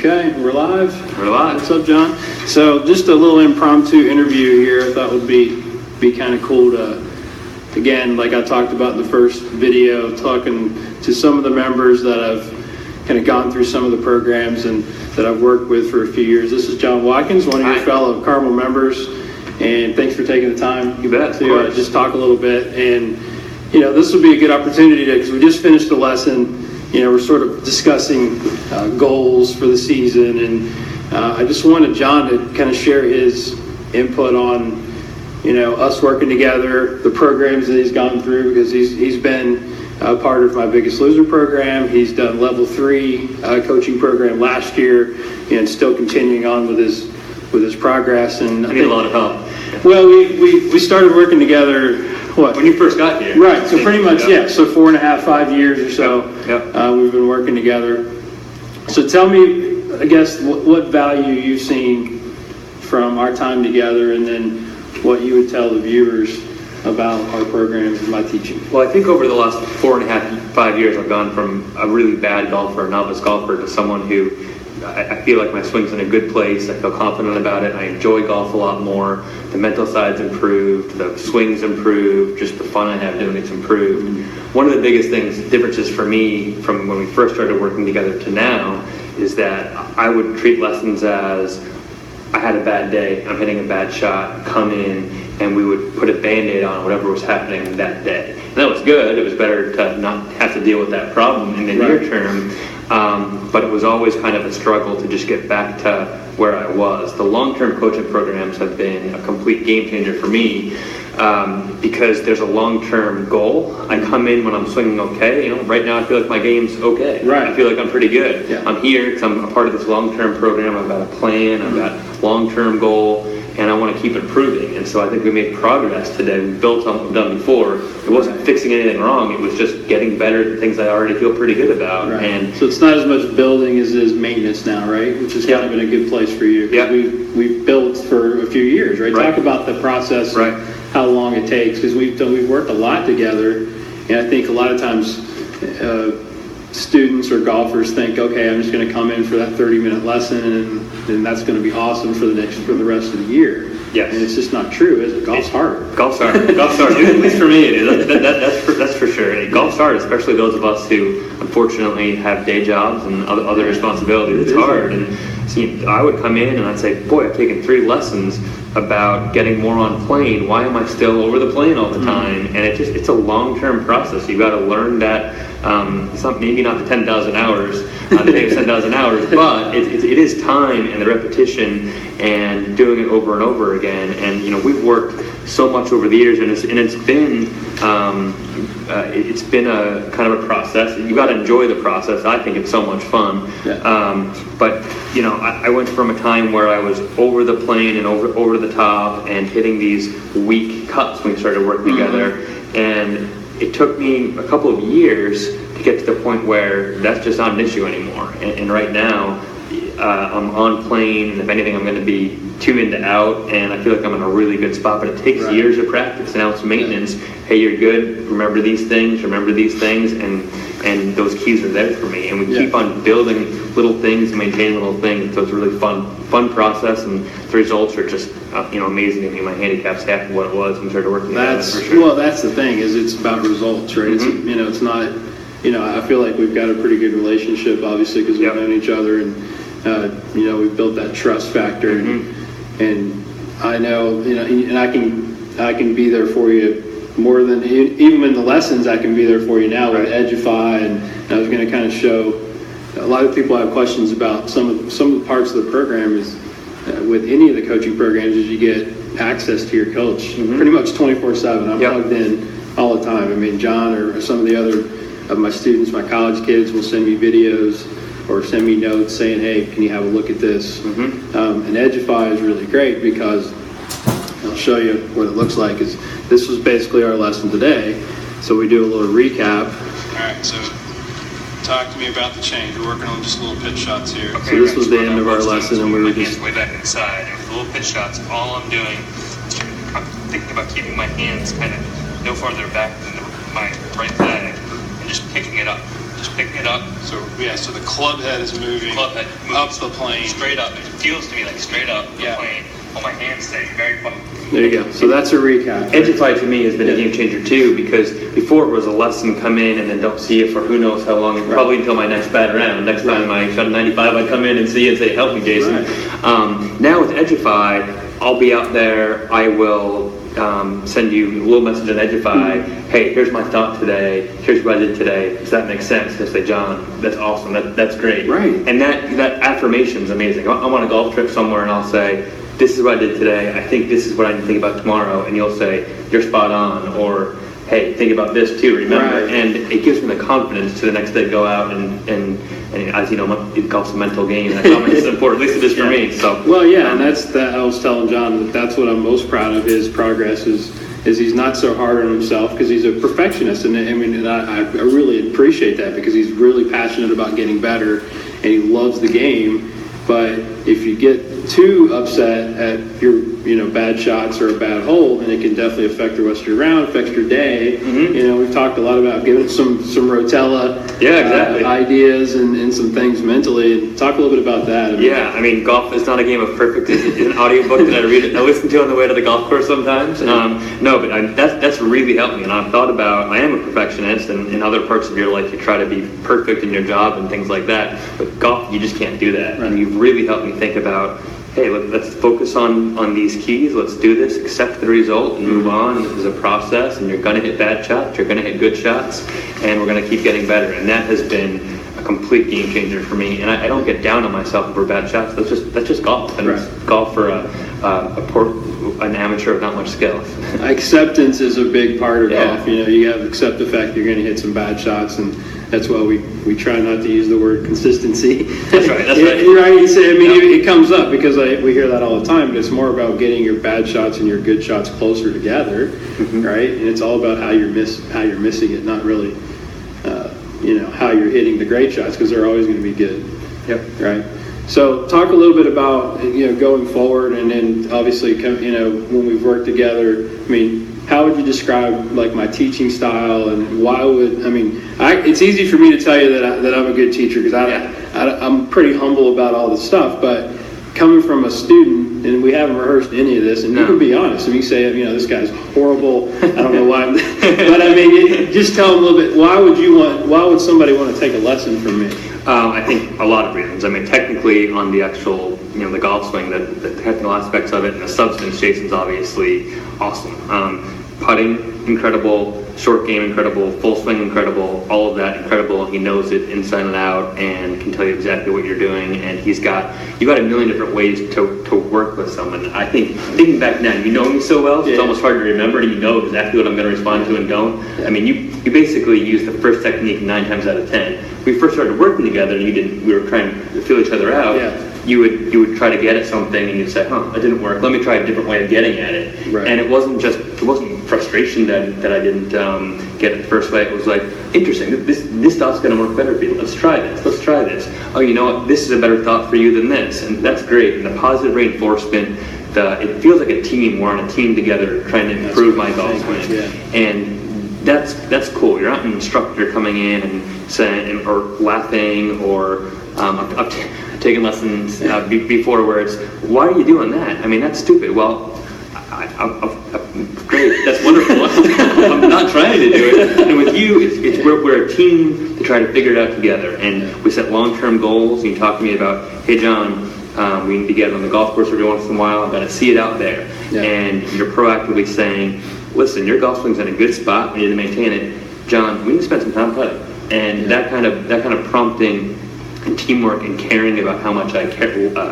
Okay, we're live. We're live. What's up, John? So just a little impromptu interview here. I thought would be kind of cool to, again, like I talked about in the first video, talking to some of the members that I've kind of gone through some of the programs and that I've worked with for a few years. This is Jon Watkins, one of your fellow Carmel members, and thanks for taking the time You bet, to just talk a little bit. And you know, this will be a good opportunity because we just finished a lesson. You know, we're sort of discussing goals for the season, and I just wanted John to kind of share his input on, you know, us working together, the programs that he's gone through, because he's been part of my Biggest Loser program. He's done level 3 coaching program last year, and still continuing on with his progress. And I need a lot of help. Well, we started working together. What? When you first got here. Right, so pretty much, yeah. So 4.5, 5 years or so, Yep. We've been working together. So tell me, I guess, what value you've seen from our time together, and then what you would tell the viewers about our programs and my teaching. Well, I think over the last 4.5, 5 years, I've gone from a really bad golfer, a novice golfer, to someone who I feel like my swing's in a good place. I feel confident about it. I enjoy golf a lot more. The mental side's improved. The swing's improved. Just the fun I have doing it's improved. One of the biggest differences for me from when we first started working together to now is that I would treat lessons as I had a bad day, I'm hitting a bad shot, come in, and we would put a Band-Aid on whatever was happening that day. And that was good. It was better to not have to deal with that problem in the near term. But it was always kind of a struggle to just get back to where I was. The long-term coaching programs have been a complete game changer for me because there's a long-term goal. I come in when I'm swinging okay. You know, right now I feel like my game's okay. Right. I feel like I'm pretty good. Yeah. I'm here because I'm a part of this long-term program. I've got a plan. I've got long-term goal. And I want to keep improving. And so I think we made progress today. We built on what we've done before. It wasn't fixing anything wrong. It was just getting better at the things I already feel pretty good about. Right. And so it's not as much building as it is maintenance now, right? Which is kind of in a good place for you. Yeah. We've built for a few years, right? Talk about the process, right? How long it takes, because we've worked a lot together, and I think a lot of times students or golfers think, okay, I'm just going to come in for that 30-minute lesson, and that's going to be awesome for the rest of the year. Yes. And it's just not true, is it? Golf's hard. Golf's hard. Golf's hard. At least for me, it is. That's for sure. Golf's hard, especially those of us who unfortunately have day jobs and other responsibilities. It's hard. And see, I would come in and I'd say, boy, I've taken 3 lessons about getting more on plane. Why am I still over the plane all the time? And it's a long-term process. You've got to learn that. It's not, maybe not the 10,000 hours, the day of 10,000 hours, but it is time and the repetition and doing it over and over again. And you know, we've worked so much over the years, and it's been a kind of a process. You got to enjoy the process. I think it's so much fun. Yeah. But you know, I went from a time where I was over the plane and over the top and hitting these weak cuts when we started working together, and it took me a couple of years to get to the point where that's just not an issue anymore. And right now, I'm on plane, and if anything, I'm going to be 2 into out, and I feel like I'm in a really good spot, but it takes years of practice. Now it's maintenance. Hey, you're good. Remember these things, and those keys are there for me. And we keep on building little things, maintaining little things, so it's a really fun process, and the results are just amazing to me. My handicap's half of what it was when we started working together, for sure. Well, that's the thing, is it's about results, right? Mm-hmm. It's not, I feel like we've got a pretty good relationship, obviously, because we've known each other, and we've built that trust factor, and I know, and I can be there for you more than even in the lessons. I can be there for you now with Edify, and I was going to kind of show. A lot of people have questions about some of the parts of the program. Is with any of the coaching programs, is you get access to your coach pretty much 24/7. I'm plugged in all the time. I mean, John or some of the other of my students, my college kids, will send me videos or send me notes saying, hey, can you have a look at this? And Edify is really great because I'll show you what it looks like. This was basically our lesson today. So we do a little recap. All right, so talk to me about the change. We're working on just little pitch shots here. Okay, so this was the end of our lesson, and we were just way back inside. And with the little pitch shots, all I'm doing is I'm thinking about keeping my hands kind of no farther back than my right leg, and just picking it up head up. So the club head is moving. Club head up moves the plane. straight up. It feels to me like straight up the plane. While my hands stay very fun. There you go. So that's a recap. Edgify to me has been a game changer too, because before it was a lesson, come in and then don't see it for who knows how long, probably until my next bat around. Next time I shot a 95, I come in and see it and say, help me, Jason. Now with Edgify, I'll be out there, I will send you a little message on Edgify, hey, here's my thought today, here's what I did today, does that make sense? They'll say, John, that's awesome, that's great. Right. And that affirmation is amazing. I'm on a golf trip somewhere and I'll say, this is what I did today, I think this is what I need to think about tomorrow, and you'll say, you're spot on, or hey, think about this too, remember? Right. And it gives me the confidence to the next day go out and as you know, golf's a mental game, and I find it's important, at least it is for me. So well, yeah, and I was telling John that's what I'm most proud of his progress is he's not so hard on himself because he's a perfectionist, and I really appreciate that because he's really passionate about getting better and he loves the game. But if you get too upset at your bad shots or a bad hole, then it can definitely affect the rest of your round, affect your day. We've talked a lot about giving some Rotella ideas and some things mentally. Talk a little bit about that. Golf is not a game of perfect. It's an audiobook that I listen to on the way to the golf course sometimes. That's really helped me. And I've thought about, I am a perfectionist, and in other parts of your life you try to be perfect in your job and things like that. But golf, you just can't do that. Right. And you've really helped me think about, hey, let's focus on these keys, let's do this, accept the result, and move on. This is a process, and you're going to hit bad shots, you're going to hit good shots, and we're going to keep getting better. And that has been a complete game changer for me. And I don't get down on myself for bad shots. That's just golf. And it's golf for an amateur of not much skill. Acceptance is a big part of golf. You have to accept the fact you're going to hit some bad shots, and that's why we try not to use the word consistency. That's right. You're right. It comes up because we hear that all the time, but it's more about getting your bad shots and your good shots closer together, right? And it's all about how you're missing it, not really, how you're hitting the great shots, because they're always going to be good. Yep. Right. So talk a little bit about going forward, and then obviously when we've worked together. How would you describe like my teaching style, and why would it's easy for me to tell you that I'm a good teacher because I'm pretty humble about all this stuff, but coming from a student, and we haven't rehearsed any of this, and you can be honest, and you say, this guy's horrible, I don't know why, but just tell them a little bit, why would somebody want to take a lesson from me? I think a lot of reasons. Technically on the actual, the golf swing, the technical aspects of it and the substance, Jason's obviously awesome. Putting, incredible. Short game, incredible. Full swing, incredible. All of that, incredible. He knows it inside and out and can tell you exactly what you're doing. And you've got a million different ways to work with someone. I think, thinking back now, you know me so well, so it's almost hard to remember, and you know exactly what I'm going to respond to and don't. You basically use the first technique 9 times out of 10. We first started working together, and we were trying to feel each other out. You would try to get at something, and you'd say, that didn't work. Let me try a different way of getting at it. Right. And it wasn't frustration that I didn't get it the first way. It was like, interesting, this thought's going to work better for you. Let's try this. Oh, you know what? This is a better thought for you than this. And that's great. And the positive reinforcement, it feels like a team. We're on a team together trying to improve my golf swing. And that's cool. You're not an instructor coming in and saying, or laughing, or I've taken lessons before where it's, why are you doing that? That's stupid. Well, great, that's wonderful. I'm not trying to do it. And with you, it's we're a team to try to figure it out together. And we set long-term goals. You talk to me about, hey, John, we need to get on the golf course every once in a while. I'm going to see it out there. And you're proactively saying, listen, your golf swing's in a good spot. We need to maintain it. John, we need to spend some time putting. And that kind of prompting and teamwork and caring about how much I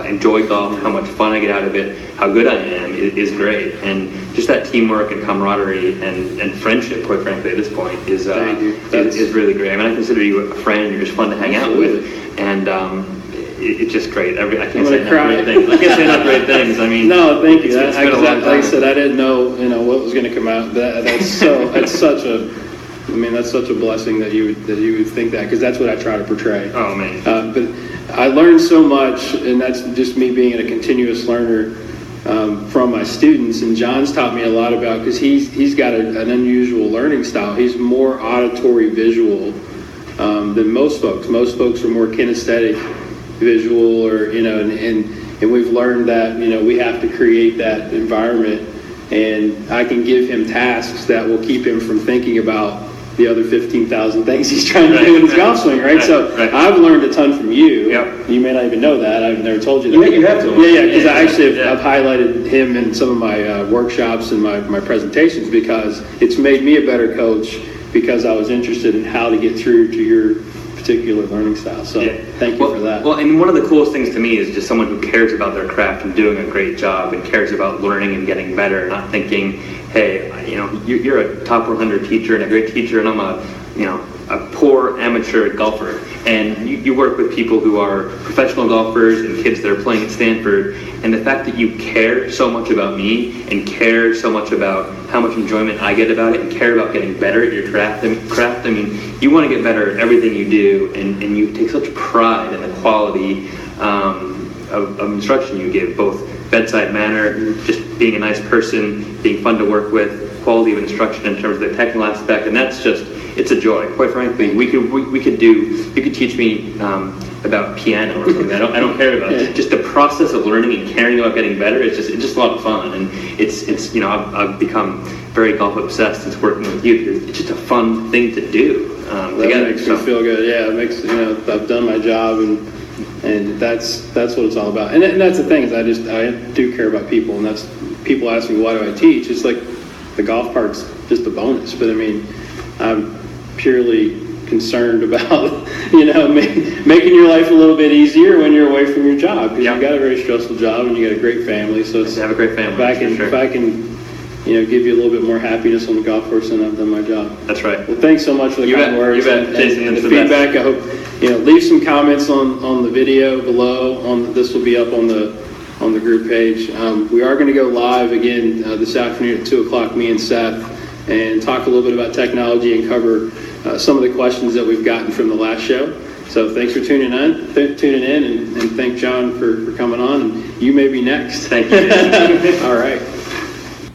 enjoy golf, how much fun I get out of it, how good I am is great. And just that teamwork and camaraderie and friendship, quite frankly, at this point, is really great. I consider you a friend. You're just fun to hang out with, and it's just great. I can't say enough great things. No, thank you. Like I said, I didn't know what was going to come out. That's such a. That's such a blessing that you would think that, because that's what I try to portray. Oh man! But I learned so much, and that's just me being a continuous learner from my students. And John's taught me a lot about, because he's got an unusual learning style. He's more auditory visual than most folks. Most folks are more kinesthetic, visual, or and we've learned that we have to create that environment, and I can give him tasks that will keep him from thinking about the other 15,000 things he's trying to do in his golf swing, right? So I've learned a ton from you. Yep. You may not even know that. I've never told you that. Yeah, you have to. Yeah, because I actually I've highlighted him in some of my workshops and my presentations, because it's made me a better coach, because I was interested in how to get through to your particular learning style. So thank you for that. Well, and one of the coolest things to me is just someone who cares about their craft and doing a great job and cares about learning and getting better, not thinking, hey, you're a top 100 teacher and a great teacher, and I'm a poor amateur golfer. And you work with people who are professional golfers and kids that are playing at Stanford, and the fact that you care so much about me and care so much about how much enjoyment I get about it and care about getting better at your craft, I mean, you want to get better at everything you do, and you take such pride in the quality of instruction you give, both bedside manner, just being a nice person, being fun to work with, quality of instruction in terms of the technical aspect, and that's just, it's a joy. Quite frankly, you could teach me about piano or something I don't care about. Just the process of learning and caring about getting better, it's just a lot of fun, and it's I've become very golf obsessed since working with you. It's just a fun thing to do together. Makes me feel good. Yeah, it makes I've done my job, and that's what it's all about. And that's the thing, is I do care about people, and that's, people ask me, why do I teach? It's like the golf part's just a bonus, but I mean, I'm purely concerned about making your life a little bit easier when you're away from your job, because you've got a very stressful job and you got a great family. So it's, have a great family. If I can give you a little bit more happiness on the golf course, then I've done my job. That's right. Well, thanks so much for the kind words and the feedback. I hope leave some comments on the video below. This will be up on the group page. We are going to go live again this afternoon at 2 o'clock, me and Seth, and talk a little bit about technology and cover some of the questions that we've gotten from the last show. So thanks for tuning in, and thank Jon for coming on. And you may be next. Thank you. All right.